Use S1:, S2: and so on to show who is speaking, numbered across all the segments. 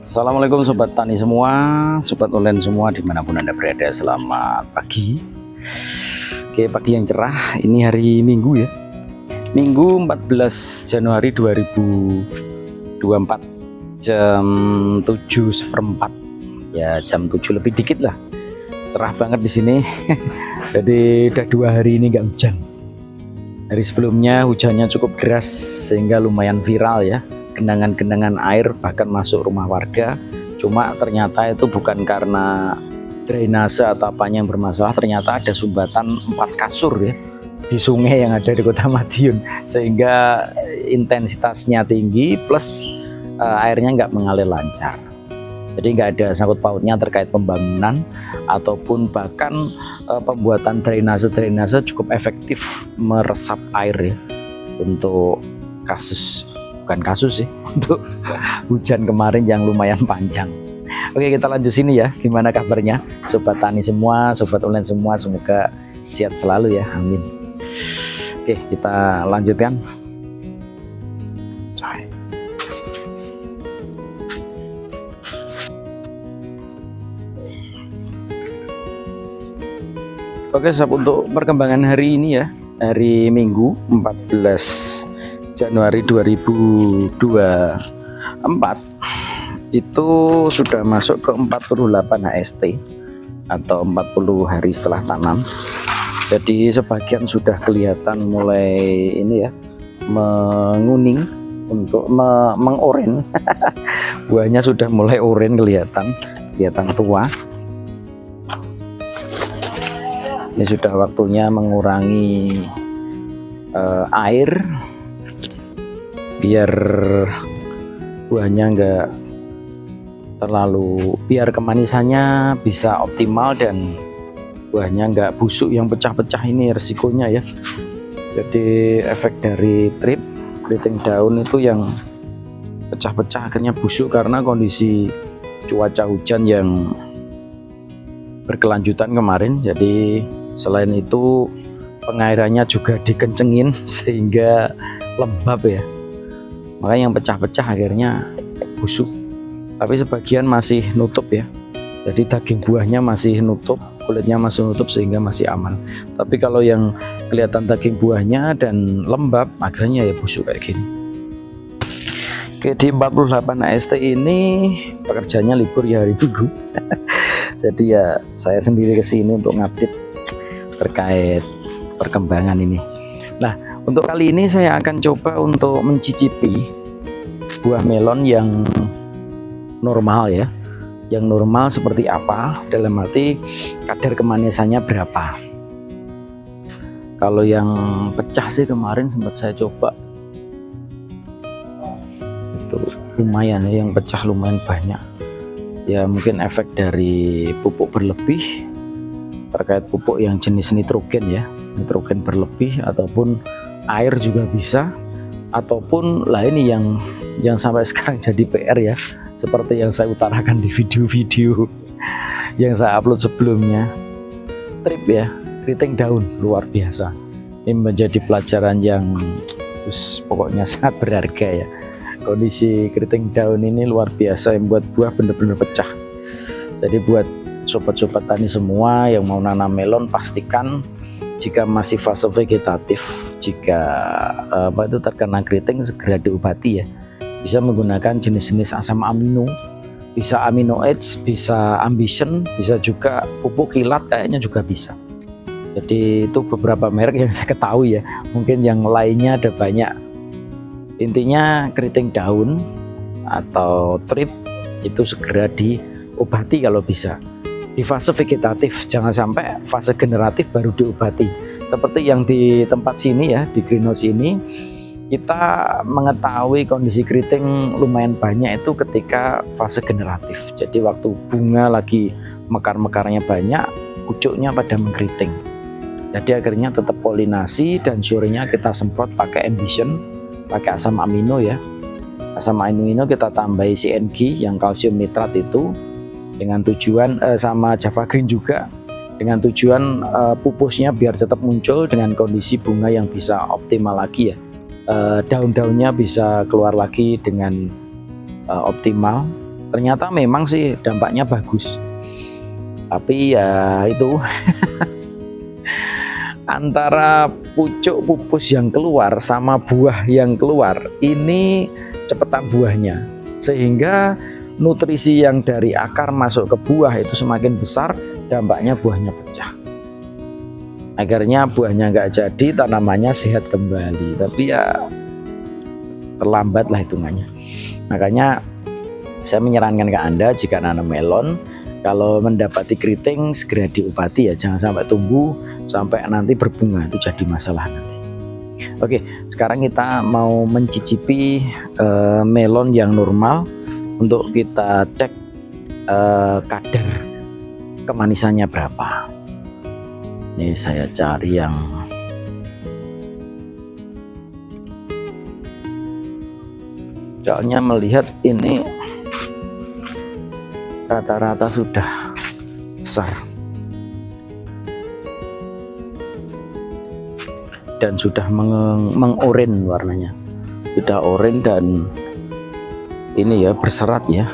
S1: Assalamualaikum sobat tani semua, sobat online semua dimanapun anda berada, selamat pagi. Oke, pagi yang cerah. Ini hari Minggu ya, Minggu 14 Januari 2024 jam 7:04 ya, jam 7 lebih dikit lah. Cerah banget di sini. Jadi udah 2 hari ini nggak hujan. Hari sebelumnya hujannya cukup deras sehingga lumayan viral ya, genangan-genangan air bahkan masuk rumah warga. Cuma ternyata itu bukan karena drainase atau apanya yang bermasalah, ternyata ada sumbatan 4 kasur ya di sungai yang ada di Kota Madiun, sehingga intensitasnya tinggi plus airnya nggak mengalir lancar. Jadi nggak ada sangkut pautnya terkait pembangunan ataupun bahkan pembuatan drainase cukup efektif meresap air ya, untuk bukan kasus sih, untuk hujan kemarin yang lumayan panjang. Oke, kita lanjut sini ya. Gimana kabarnya sobat tani semua, sobat online semua, semoga sehat selalu ya, amin. Oke, kita lanjutkan. Oke sob, untuk perkembangan hari ini ya, hari Minggu 14 Januari 2024 itu sudah masuk ke 48 HST atau 40 hari setelah tanam. Jadi sebagian sudah kelihatan mulai ini ya, menguning untuk mengoren. Buahnya sudah mulai oren, kelihatan tua. Ini sudah waktunya mengurangi air biar buahnya enggak terlalu, biar kemanisannya bisa optimal dan buahnya enggak busuk yang pecah-pecah, ini resikonya ya. Jadi efek dari trip keriting daun itu yang pecah-pecah akhirnya busuk karena kondisi cuaca hujan yang berkelanjutan kemarin. Jadi selain itu pengairannya juga dikencengin sehingga lembab ya, makanya yang pecah-pecah akhirnya busuk. Tapi sebagian masih nutup ya, jadi daging buahnya masih nutup, kulitnya masih nutup sehingga masih aman. Tapi kalau yang kelihatan daging buahnya dan lembab akhirnya ya busuk kayak gini. Oke, di 48 AST ini pekerjaannya libur ya, hari Minggu. Jadi ya saya sendiri kesini untuk ngupdate terkait perkembangan ini. Nah, untuk kali ini saya akan coba untuk mencicipi buah melon yang normal ya. Yang normal seperti apa, dalam arti kadar kemanisannya berapa. Kalau yang pecah sih kemarin sempat saya coba, itu lumayan ya, yang pecah lumayan banyak ya. Mungkin efek dari pupuk berlebih, terkait pupuk yang jenis nitrogen ya, nitrogen berlebih, ataupun air juga bisa, ataupun lah ini yang sampai sekarang jadi PR ya, seperti yang saya utarakan di video-video yang saya upload sebelumnya, trip ya, keriting daun luar biasa. Ini menjadi pelajaran yang pokoknya sangat berharga ya. Kondisi keriting daun ini luar biasa, yang buat buah bener-bener pecah. Jadi buat sobat-sobat tani semua yang mau nanam melon, pastikan jika masih fase vegetatif, jika itu terkena keriting, segera diobati ya. Bisa menggunakan jenis-jenis asam amino, bisa amino H, bisa ambition, bisa juga pupuk kilat kayaknya juga bisa. Jadi itu beberapa merek yang saya ketahui ya, mungkin yang lainnya ada banyak. Intinya keriting daun atau trip itu segera diobati kalau bisa di fase vegetatif, jangan sampai fase generatif baru diobati. Seperti yang di tempat sini ya, di greenhouse ini kita mengetahui kondisi keriting lumayan banyak itu ketika fase generatif. Jadi waktu bunga lagi mekar-mekarnya banyak, pucuknya pada mengkeriting. Jadi akhirnya tetap polinasi, dan sorenya kita semprot pakai ambition, pakai asam amino ya. Asam amino kita tambahi CNG yang kalsium nitrat itu, dengan tujuan sama Java Green juga, dengan tujuan pupusnya biar tetap muncul dengan kondisi bunga yang bisa optimal lagi ya. Daun-daunnya bisa keluar lagi dengan optimal, Ternyata memang sih dampaknya bagus, tapi ya itu antara pucuk pupus yang keluar sama buah yang keluar ini cepetan buahnya, sehingga nutrisi yang dari akar masuk ke buah itu semakin besar, dampaknya buahnya pecah. Akhirnya buahnya nggak jadi, tanamannya sehat kembali, tapi ya terlambat lah hitungannya. Makanya saya menyarankan ke Anda jika nanam melon, kalau mendapati keriting segera diobati ya, jangan sampai tumbuh sampai nanti berbunga, itu jadi masalah nanti. Oke, sekarang kita mau mencicipi melon yang normal untuk kita cek kadar kemanisannya berapa. Ini saya cari yang soalnya melihat ini rata-rata sudah besar dan sudah mengoren warnanya, sudah oren dan ini ya berserat ya,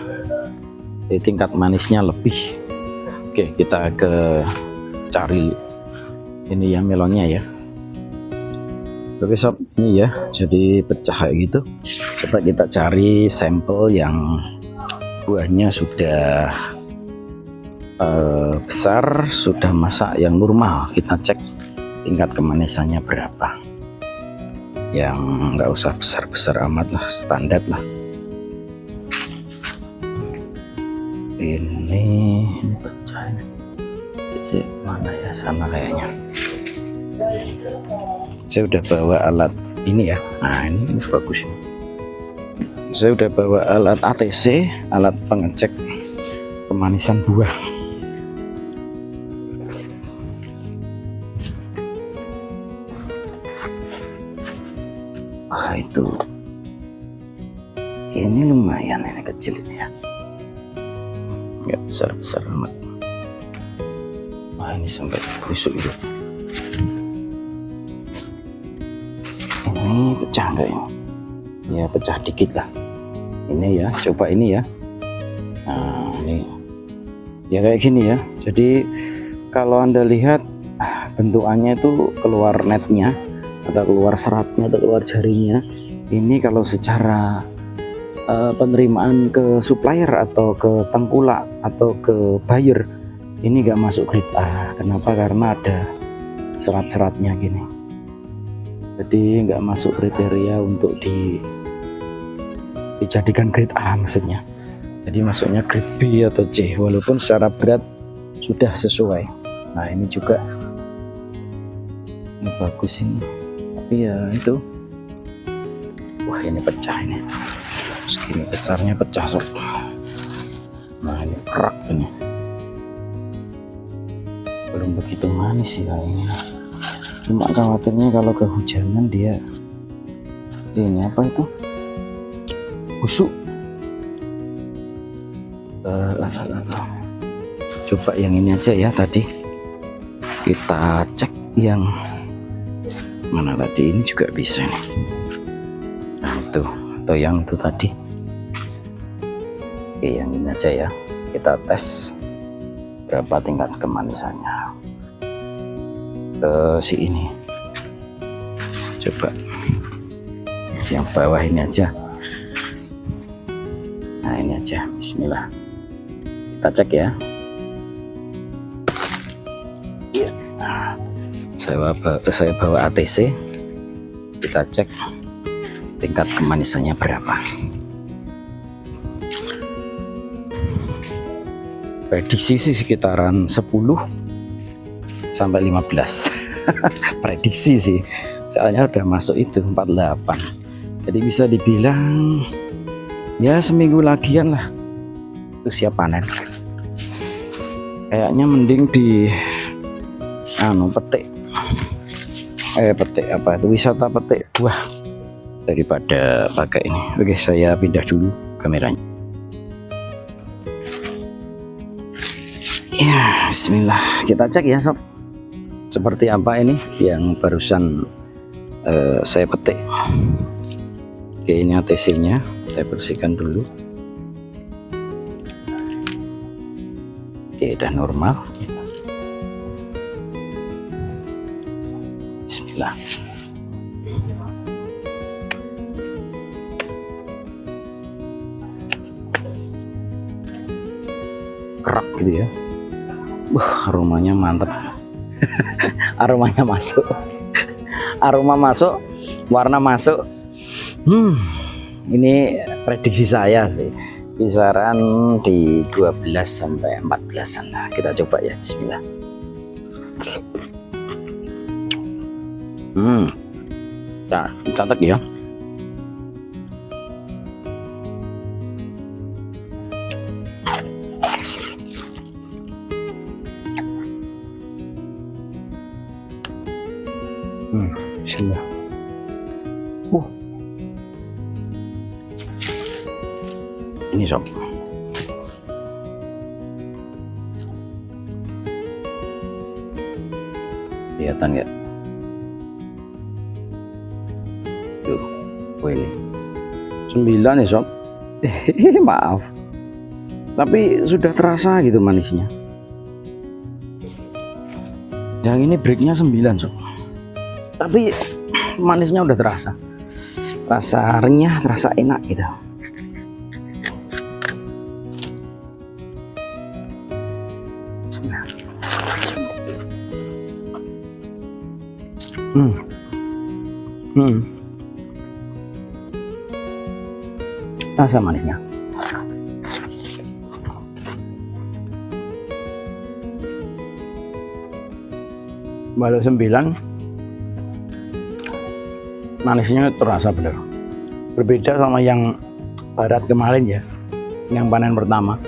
S1: jadi tingkat manisnya lebih. Oke, kita ke cari ini ya melonnya ya. Oke sob, ini ya jadi pecah kayak gitu. Coba kita cari sampel yang buahnya sudah besar, sudah masak yang normal. Kita cek tingkat kemanisannya berapa, yang nggak usah besar-besar amat lah, standar lah. Ini pecah ini mana ya, sana kayaknya. Saya udah bawa alat ini ya, nah ini bagus ini. Saya udah bawa alat ATC, alat pengecek kemanisan buah. Wah itu, ini lumayan, ini kecil ini ya, nggak besar-besar amat. Wah ini sampai busuk itu. Ini pecah enggak ini? Ya pecah dikit lah. Ini ya, coba ini ya. Nah ini ya kayak gini ya. Jadi kalau Anda lihat bentukannya itu keluar netnya atau keluar seratnya atau keluar jaringnya. Ini kalau secara penerimaan ke supplier atau ke tengkulak atau ke buyer, ini nggak masuk grade A. Kenapa? Karena ada serat-seratnya gini. Jadi nggak masuk kriteria untuk dijadikan grade A maksudnya. Jadi masuknya grade B atau C, walaupun secara berat sudah sesuai. Nah ini juga, ini bagus ini, tapi ya itu, wah ini pecah ini, segini besarnya pecah sob. Nah ini kerak ini, belum begitu manis ya ini. Cuma khawatirnya kalau kehujanan dia ini apa itu, busuk. Coba yang ini aja ya, tadi kita cek yang mana tadi, ini juga bisa nih. Nah itu, atau yang itu tadi. Oke yang ini aja ya, kita tes berapa tingkat kemanisannya ke si ini. Coba yang bawah ini aja. Nah ini aja, bismillah, kita cek ya. Nah, saya bawa ATC, kita cek tingkat kemanisannya berapa. Prediksi sih sekitaran 10 sampai 15. Prediksi sih, soalnya udah masuk itu 48, jadi bisa dibilang ya seminggu lagian lah itu siap panen. Kayaknya mending di petik petik apa itu, wisata petik buah, daripada pakai ini. Oke saya pindah dulu kameranya ya. Bismillah, kita cek ya sob, seperti apa ini yang barusan saya petik. Oke ini ATC nya saya bersihkan dulu. Oke, udah normal. Bismillah. Kerak gitu ya. Aromanya mantap. Aromanya masuk. Aroma masuk, warna masuk. Ini prediksi saya sih kisaran di 12 sampai 14-an lah. Kita coba ya, bismillah. Nah, catat ya. Bismillah. Ini sob. Kelihatan nggak? Tuh, ini 9 ya sob. Maaf. Tapi sudah terasa gitu manisnya. Yang ini breaknya 9 sob. Tapi manisnya udah terasa. Rasa renyah, terasa enak gitu. Rasa manisnya. Baru 9, manisnya terasa bener. Berbeda sama yang barat kemarin ya, yang panen pertama.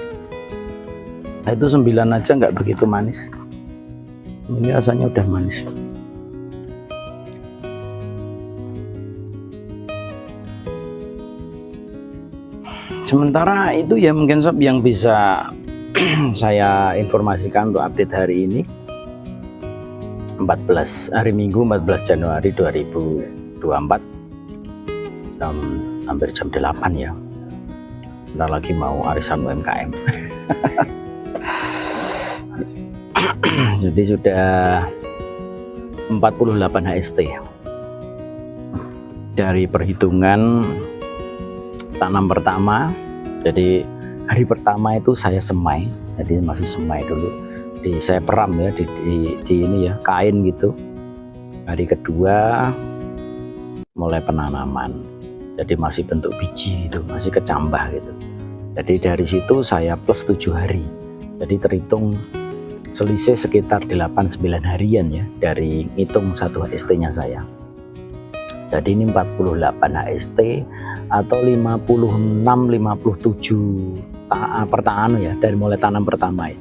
S1: Nah, itu 9 aja nggak begitu manis. Ini rasanya udah manis. Sementara itu ya mungkin sob yang bisa saya informasikan untuk update hari ini 14 hari Minggu 14 Januari 2024 hampir jam 8 ya. Bentar lagi mau arisan UMKM. Jadi sudah 48 HST dari perhitungan tanam pertama. Jadi hari pertama itu saya semai, jadi masih semai dulu, saya peram ya di ini ya, kain gitu. Hari kedua mulai penanaman, jadi masih bentuk biji gitu, masih kecambah gitu. Jadi dari situ saya plus 7 hari, jadi terhitung selisih sekitar 8-9 harian ya dari ngitung 1 HST nya saya. Jadi ini 48 HST atau 56-57 pertanam ya, dari mulai tanam pertama ya.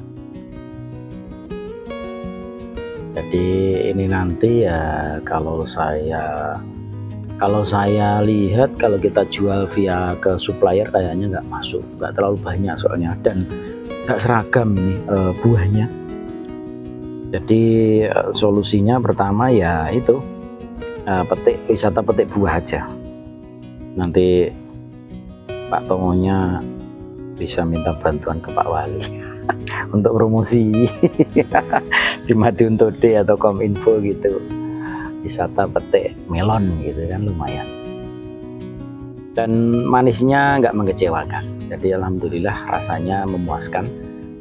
S1: Jadi ini nanti ya kalau saya lihat, kalau kita jual via ke supplier kayaknya nggak masuk, nggak terlalu banyak soalnya, dan nggak seragam ini buahnya. Jadi solusinya pertama ya itu wisata petik buah aja. Nanti Pak Tongonya bisa minta bantuan ke Pak Wali untuk promosi di Madiun Tode atau Kominfo gitu, wisata petik melon gitu kan, lumayan. Dan manisnya nggak mengecewakan, jadi alhamdulillah rasanya memuaskan.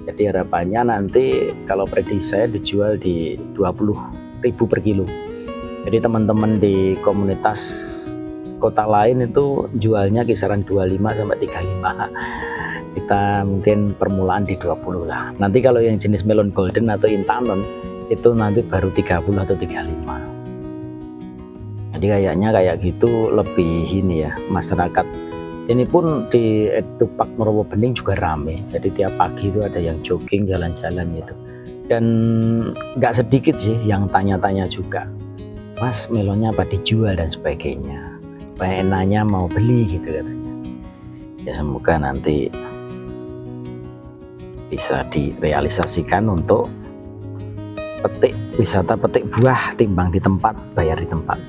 S1: Jadi harapannya nanti kalau prediksi saya dijual di 20.000 per kilo. Jadi teman-teman di komunitas kota lain itu jualnya kisaran 25 sampai 35. Kita mungkin permulaan di 20 lah. Nanti kalau yang jenis melon golden atau intanon itu nanti baru 30 atau 35. Jadi kayaknya kayak gitu lebih ini ya, masyarakat ini pun di Edupak Merowo Bening juga rame. Jadi tiap pagi itu ada yang jogging jalan-jalan gitu. Dan nggak sedikit sih yang tanya-tanya juga, Mas melonnya apa dijual dan sebagainya, banyak nanya mau beli gitu katanya. Ya semoga nanti bisa direalisasikan untuk wisata petik buah, timbang di tempat, bayar di tempat.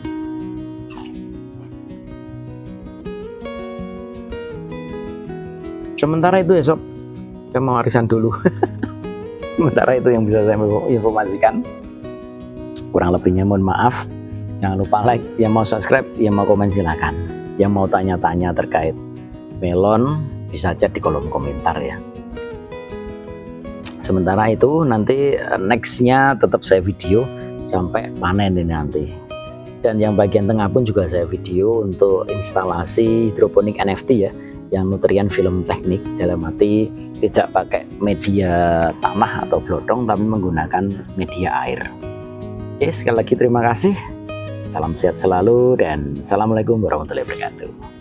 S1: Sementara itu ya sob, saya mau arisan dulu. Sementara itu yang bisa saya informasikan. Kurang lebihnya mohon maaf. Jangan lupa like, yang mau subscribe, yang mau komen silakan. Yang mau tanya-tanya terkait melon bisa chat di kolom komentar ya. Sementara itu nanti nextnya tetap saya video sampai panen ini nanti. Dan yang bagian tengah pun juga saya video untuk instalasi hidroponik NFT ya, yang nutrien film teknik, dalam arti tidak pakai media tanah atau blotong tapi menggunakan media air. Oke, sekali lagi terima kasih. Salam sehat selalu dan assalamualaikum warahmatullahi wabarakatuh.